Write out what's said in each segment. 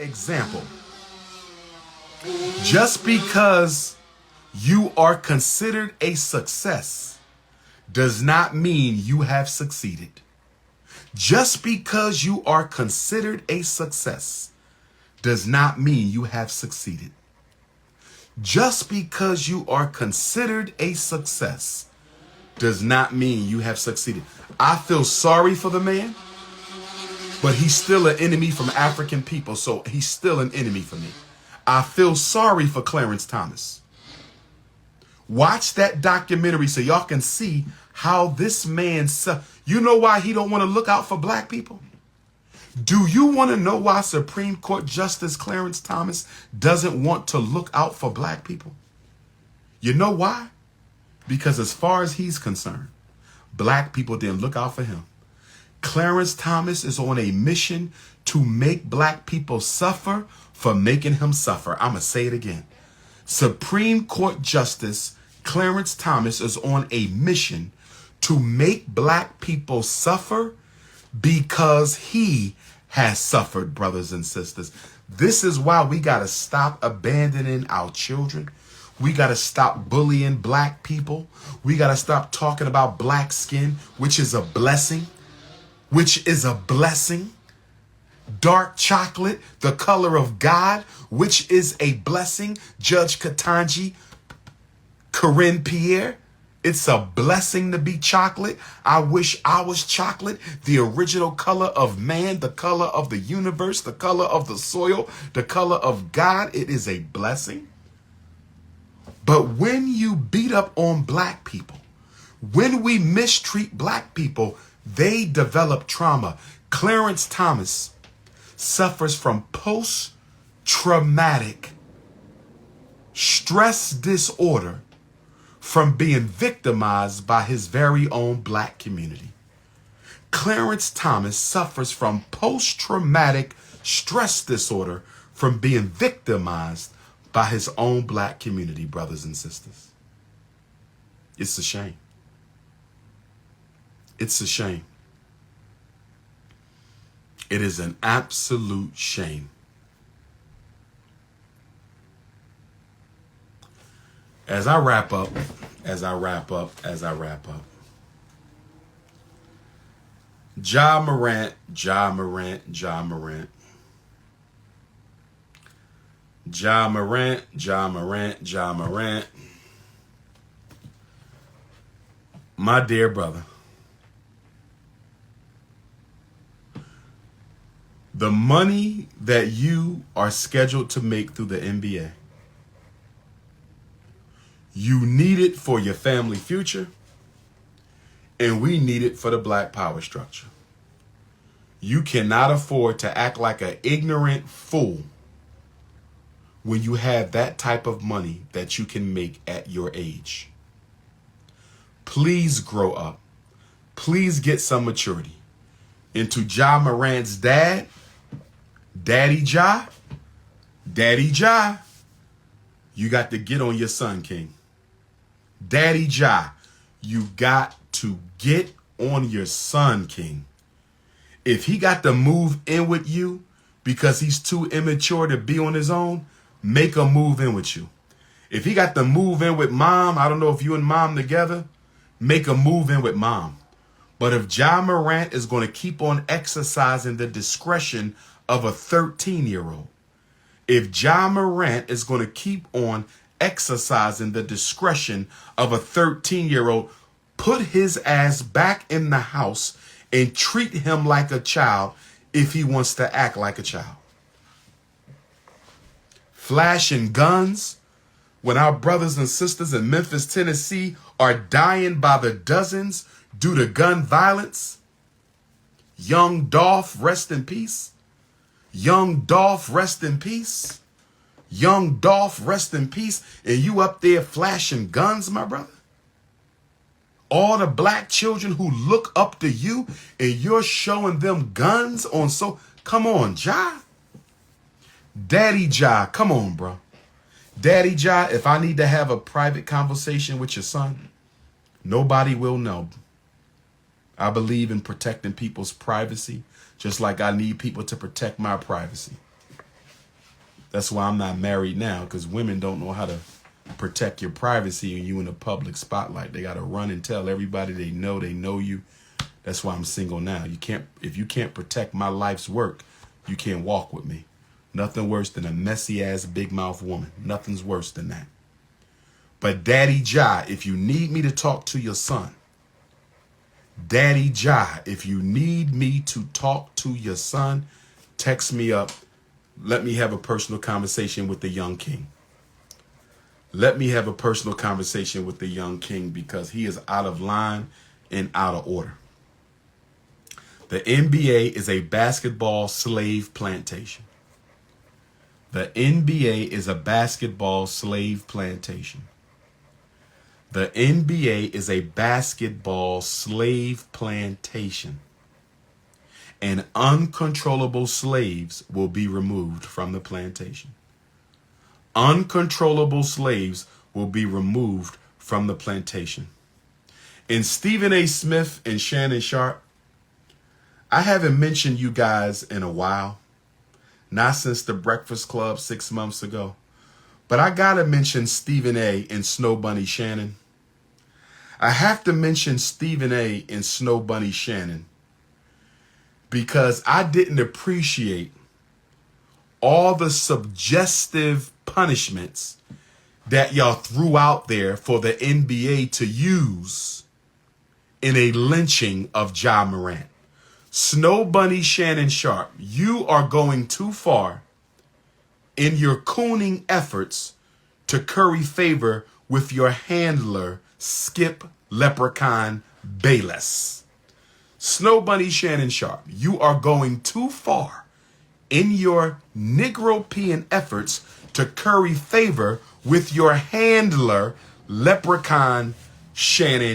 example. Just because you are considered a success does not mean you have succeeded. Just because you are considered a success does not mean you have succeeded. Just because you are considered a success does not mean you have succeeded. I feel sorry for the man, but he's still an enemy from African people, so he's still an enemy for me. I feel sorry for Clarence Thomas. Watch that documentary so y'all can see how this man, you know why he don't want to look out for black people? Do you want to know why Supreme Court Justice Clarence Thomas doesn't want to look out for black people? You know why? Because as far as he's concerned, black people didn't look out for him. Clarence Thomas is on a mission to make black people suffer for making him suffer. I'm going to say it again. Supreme Court Justice Clarence Thomas is on a mission to make black people suffer because he has suffered, brothers and sisters. This is why we got to stop abandoning our children. We got to stop bullying black people. We got to stop talking about black skin, which is a blessing. Dark chocolate, the color of God, which is a blessing. Judge Katanji, Corinne Pierre, it's a blessing to be chocolate. I wish I was chocolate, the original color of man, the color of the universe, the color of the soil, the color of God. It is a blessing. But when you beat up on black people, when we mistreat black people, they develop trauma. Clarence Thomas suffers from post-traumatic stress disorder from being victimized by his very own black community. Clarence Thomas suffers from post-traumatic stress disorder from being victimized by his own black community, brothers and sisters. It's a shame. It's a shame. It is an absolute shame. As I wrap up, Ja Morant. Ja Morant. My dear brother, the money that you are scheduled to make through the NBA, you need it for your family future, and we need it for the black power structure. You cannot afford to act like an ignorant fool when you have that type of money that you can make at your age. Please grow up. Please get some maturity. And to Ja Morant's dad, Daddy Ja, you got to get on your son, King. Daddy Ja, you got to get on your son, King. If he got to move in with you because he's too immature to be on his own, make him move in with you. If he got to move in with mom, I don't know if you and mom together, make him move in with mom. But if Ja Morant is going to keep on exercising the discretion of a 13-year-old, if Ja Morant is going to keep on exercising the discretion of a 13-year-old, put his ass back in the house and treat him like a child if he wants to act like a child. Flashing guns when our brothers and sisters in Memphis, Tennessee are dying by the dozens due to gun violence. Young Dolph, rest in peace. Young Dolph, rest in peace. Young Dolph, rest in peace. And you up there flashing guns, my brother? All the black children who look up to you and you're showing them guns on come on, Ja. Daddy Ja, come on, bro. Daddy Ja, if I need to have a private conversation with your son, nobody will know. I believe in protecting people's privacy, just like I need people to protect my privacy. That's why I'm not married now, because women don't know how to protect your privacy when you in a public spotlight. They got to run and tell everybody they know you. That's why I'm single now. If you can't protect my life's work, you can't walk with me. Nothing worse than a messy ass big mouth woman. Nothing's worse than that. But Daddy Ja, if you need me to talk to your son, Daddy Ja, if you need me to talk to your son, text me up. Let me have a personal conversation with the young king. Let me have a personal conversation with the young king, because he is out of line and out of order. The NBA is a basketball slave plantation. The NBA is a basketball slave plantation. The NBA is a basketball slave plantation. And uncontrollable slaves will be removed from the plantation. Uncontrollable slaves will be removed from the plantation. And Stephen A. Smith and Shannon Sharp, I haven't mentioned you guys in a while. Not since the Breakfast Club 6 months ago. But I gotta mention Stephen A. and Snow Bunny Shannon. I have to mention Stephen A. and Snow Bunny Shannon because I didn't appreciate all the suggestive punishments that y'all threw out there for the NBA to use in a lynching of Ja Morant. Snow Bunny Shannon Sharp, you are going too far in your cooning efforts to curry favor with your handler, Skip Leprechaun Bayless. Snow Bunny Shannon Sharp, you are going too far in your Negropean efforts to curry favor with your handler, Leprechaun Skip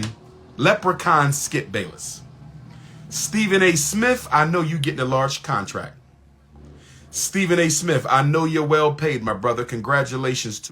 Bayless. Stephen A. Smith, I know you getting a large contract. Stephen A. Smith, I know you're well paid, my brother. Congratulations to